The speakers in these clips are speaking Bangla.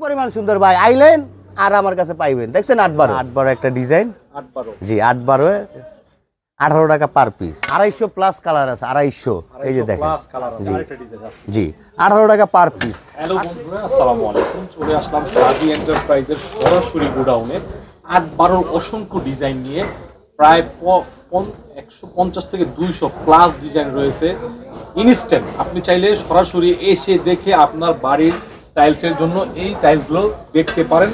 পরিমাণ সুন্দর ভাই আইলেন আর আমার কাছে পাইবেন। দেখছেন 8/12 একটা ডিজাইন 8/12 জি 8/12 18 টাকা পার পিস 250 প্লাস কালার আছে 250 এই যে দেখেন প্লাস কালার আছে আরেকটা ডিজাইন আছে জি 18 টাকা পার পিস। হ্যালো বন্ধুরা আসসালামু আলাইকুম চলে আসলাম সাদি এন্টারপ্রাইজের সরাসরি গোডাউনে 8/12 অসংখ্য ডিজাইন নিয়ে প্রায় 150 থেকে 200 প্লাস ডিজাইন রয়েছে ইনস্ট্যান্ট আপনি চাইলে সরাসরি এসে দেখে আপনার বাড়ির টাইলসের জন্য এই টাইলসগুলো দেখতে পারেন।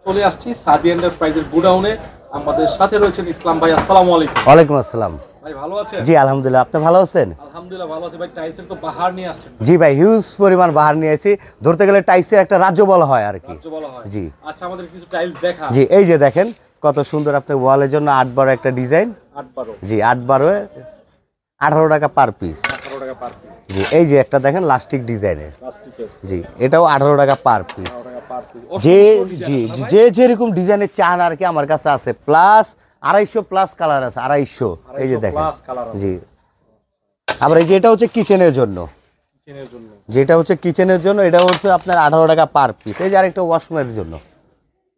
চলে আসছি সাদি এন্টারপ্রাইজের গোডাউনে আমাদের সাথে রয়েছেন ইসলাম ভাই। আসসালামু আলাইকুম। ওয়ালাইকুম আসসালাম ভাই ভালো আছেন? জি আলহামদুলিল্লাহ, আপনি ভালো আছেন? আলহামদুলিল্লাহ ভালো আছি ভাই। টাইলসের তো বাহার নিয়ে আসছেন। জি ভাই হিউজ পরিমাণ বাহার নিয়ে এসেছি, ধরতে গেলে টাইলসের একটা রাজ্য বলা হয় আর কি। রাজ্য বলা হয়। জি আচ্ছা আমাদের কিছু টাইলস দেখা। জি এই যে দেখেন কত সুন্দর আপনার ওয়ালের জন্য 8/12 একটা ডিজাইন 8/12 জি 8/12 18 টাকা পার পিস 18 টাকা পার পিস। জি এই যে একটা দেখেন লাস্টিক ডিজাইনের প্লাস্টিকের জি এটাও 18 টাকা পার পিস। 18 টাকা পার পিস। যে জি যে যেরকম ডিজাইনের চান আর কি আমার কাছে আছে, প্লাস 250 প্লাস কালার আছে 250 এই যে দেখেন প্লাস কালার আছে জি। আবার এই যে এটা হচ্ছে কিচেনের জন্য, কিচেনের জন্য যেটা হচ্ছে কিচেনের জন্য এটা হচ্ছে আপনার 18 টাকা পার পিস। এই যে আরেকটা ওয়াশরুমের জন্য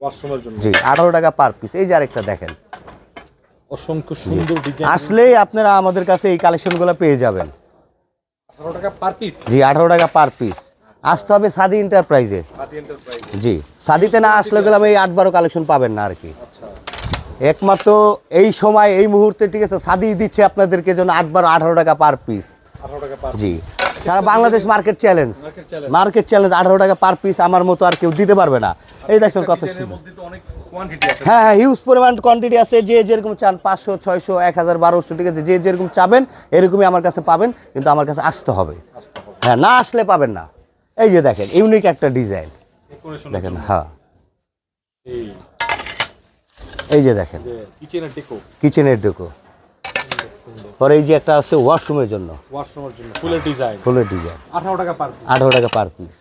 ওয়াশরুমের জন্য জি 18 টাকা পার পিস। এই যে আরেকটা দেখেন অসংখ্য সুন্দর ডিজাইন। আসলেই আপনারা আমাদের কাছে এই কালেকশনগুলো পেয়ে যাবেন 18 টাকা পার পিস। জি 18 টাকা পার পিস। আসতে হবে সাদি এন্টারপ্রাইজে। সাদি এন্টারপ্রাইজ। জি সাদিতে না আসলে গেলাম এই 8/12 কালেকশন পাবেন না আর কি। আচ্ছা একমাত্র এই সময় এই মুহূর্তে ঠিক আছে সাদি দিচ্ছে আপনাদেরকে জন্য 8/12 18 টাকা পার পিস 18 টাকা পার জি। সারা বাংলাদেশ মার্কেট চ্যালেঞ্জ মার্কেট 18 টাকা পার পিস আমার মতো আর কেউ দিতে পারবে না। এই দেখছেন কত ডিজাইনের সুন্দর। মধ্যে তো অনেক কোয়ান্টিটি আছে। হ্যাঁ হ্যাঁ হিউজ পরিমাণ কোয়ান্টিটি আছে, যে যেরকম চান 500 600 1000 1200 ঠিক আছে, যে যেরকম চাবেন এরকমই আমার কাছে পাবেন, কিন্তু আমার কাছে আসতে হবে। হ্যাঁ না আসলে পাবেন না। এই যে দেখেন ইউনিক একটা ডিজাইন দেখেন হ্যাঁ এই যে দেখেন কিচেনের ডেকো কিচেনের ডেকো। পরে এই যে একটা আছে ওয়াশরুমের জন্য, ওয়াশরুমের জন্য ফুলের ডিজাইন ফুলের ডিজাইন 18 টাকা পার পিস 18 টাকা পার পিস।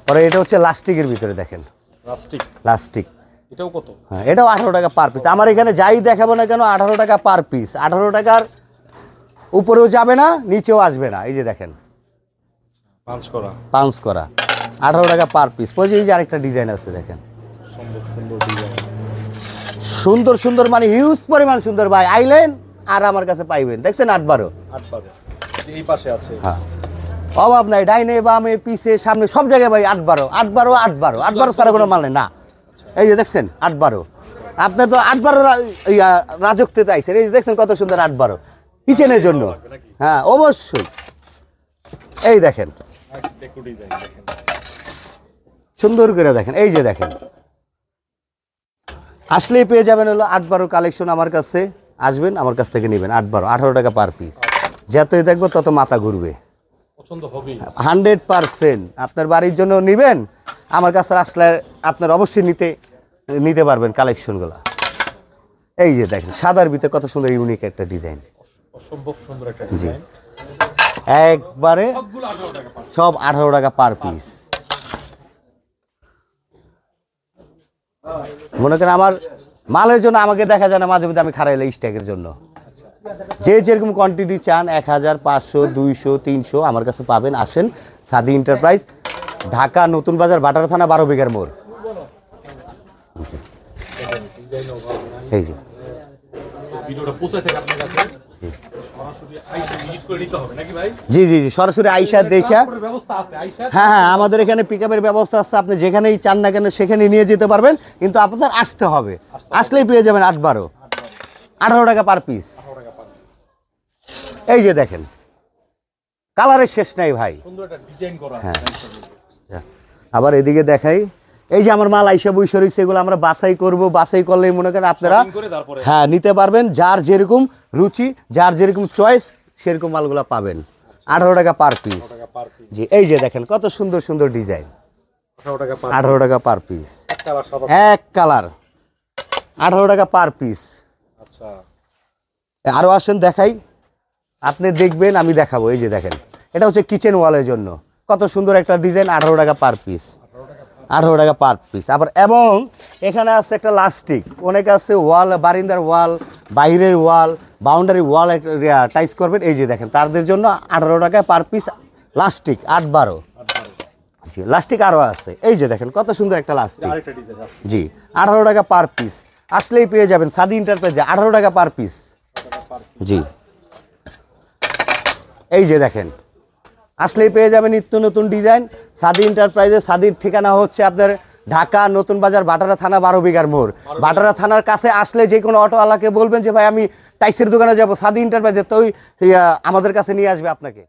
পরে এটা হচ্ছে লাস্টিকের ভিতরে দেখেন প্লাস্টিক। লাস্টিক এটাও কত? হ্যাঁ এটাও 18 টাকা পার পিস। আমার এখানে যাই দেখাবো না কেন 18 টাকা পার পিস। 18 টাকার উপরেও যাবে না নিচেও আসবে না। এই যে দেখেন পাঞ্চ করা 18 টাকা পার পিস। পরে এই যে আরেকটা ডিজাইন আছে দেখেন সুন্দর সুন্দর ডিজাইন সুন্দর সুন্দর মানে হিউজ পরিমাণ সুন্দর ভাই আইলেন আর আমার কাছে পাইবেন। দেখছেন 8/12 এই পাশে আছে। হ্যাঁ অভাব নাই, ডাইনে বামে পিছে সামনে সব জায়গায় ভাই 8/12 ছাড়া কোনো মাল নেই না। এই যে দেখছেন 8/12 আপনার তো 8/12 রাজত্বে আইছেন। এই যে দেখছেন কত সুন্দর 8/12 কিচেনের জন্য। হ্যাঁ অবশ্যই এই দেখেন ডেকো ডিজাইন দেখেন সুন্দর করে দেখেন। এই যে দেখেন আসলেই পেয়ে যাবেন হলো 8/12 কালেকশন। আমার কাছে আসবেন, আমার কাছ থেকে নেবেন 8/12 18 টাকা পার পিস। যতই দেখবো তত মাথা ঘুরবে। পছন্দ হবে 100% আপনার বাড়ির জন্য নেবেন, আমার কাছে আসলে আপনার অবশ্যই নিতে পারবেন কালেকশনগুলো। এই যে দেখেন সাদার ভিতরে কত সুন্দর ইউনিক একটা ডিজাইন, অসম্ভব সুন্দর একটা ডিজাইন। একবারে সবগুলো 18 টাকা পার সব 18 টাকা পার পিস। মনে করেন আমার মালের জন্য আমাকে দেখা যায় না মাঝে মধ্যে আমি খারাইলে স্ট্যাকের জন্য। যে যেরকম কোয়ান্টিটি চান 1000 500 200 300 আমার কাছে পাবেন। আসেন সাদি এন্টারপ্রাইজ, ঢাকা নতুন বাজার বাটার থানা 12 বিঘার মোড়। এই যে ভিডিওটা পৌঁছে থেকে আপনার কাছে সরাসরি আইসা ভিজিট করে নিতে হবে নাকি ভাই? জি জি জি সরাসরি আইসা দেখা। ব্যবস্থা আছে আইসা? হ্যাঁ হ্যাঁ আমাদের এখানে পিকআপের ব্যবস্থা আছে, আপনি যেখানেই চান না কেন সেখানে নিয়ে যেতে পারবেন, কিন্তু আপনার আসতে হবে। আসলেই পেয়ে যাবেন 8/12 18 টাকা পার পিস। এই যে দেখেন কালারের শেষ নাই ভাই, সুন্দর একটা ডিজাইন করা আছে। আবার এদিকে দেখাই এই যে আমার মাল আইসা বই সরিছে, এগুলো আমরা বাছাই করব। বাছাই করলেই মনে করেন আপনারা হ্যাঁ নিতে পারবেন, যার যেরকম রুচি যার যেরকম চয়েস সেরকম মালগুলো পাবেন 18 টাকা পার পিস। জি এই যে দেখেন কত সুন্দর সুন্দর ডিজাইন 18 টাকা পার পিস। এক কালার 18 টাকা পার পিস। আচ্ছা আরো আসেন দেখাই, আপনি দেখবেন আমি দেখাবো। এই যে দেখেন এটা হচ্ছে কিচেন ওয়ালের জন্য কত সুন্দর একটা ডিজাইন 18 টাকা পার পিস 18 টাকা পার পিস। আবার এবং এখানে আছে একটা লাস্টিক, অনেক আছে ওয়াল, বারিন্দার ওয়াল, বাইরের ওয়াল, বাউন্ডারি ওয়াল টাইস করবেন। এই যে দেখেন তাদের জন্য 18 টাকা পার পিস লাস্টিক 8/12 জি লাস্টিক আরও আছে, এই যে দেখেন কত সুন্দর একটা লাস্টিক। আরেকটা ডিজাইন আছে জি 18 টাকা পার পিস, আসলেই পেয়ে যাবেন সাদি এন্টারপ্রাইজে 18 টাকা পার পিস। জি এই যে দেখেন আসলেই পেয়ে যাবেন নিত্য নতুন ডিজাইন সাদি এন্টারপ্রাইজে। সাদির ঠিকানা হচ্ছে আপনার ঢাকা নতুন বাজার বাটারা থানা 12 বিঘার মোড়। বাটারা থানার কাছে আসলে যে কোনো অটোওয়ালাকে বলবেন যে ভাই আমি টাইসের দোকানে যাব সাদি এন্টারপ্রাইজে, তো আমাদের কাছে নিয়ে আসবে আপনাকে।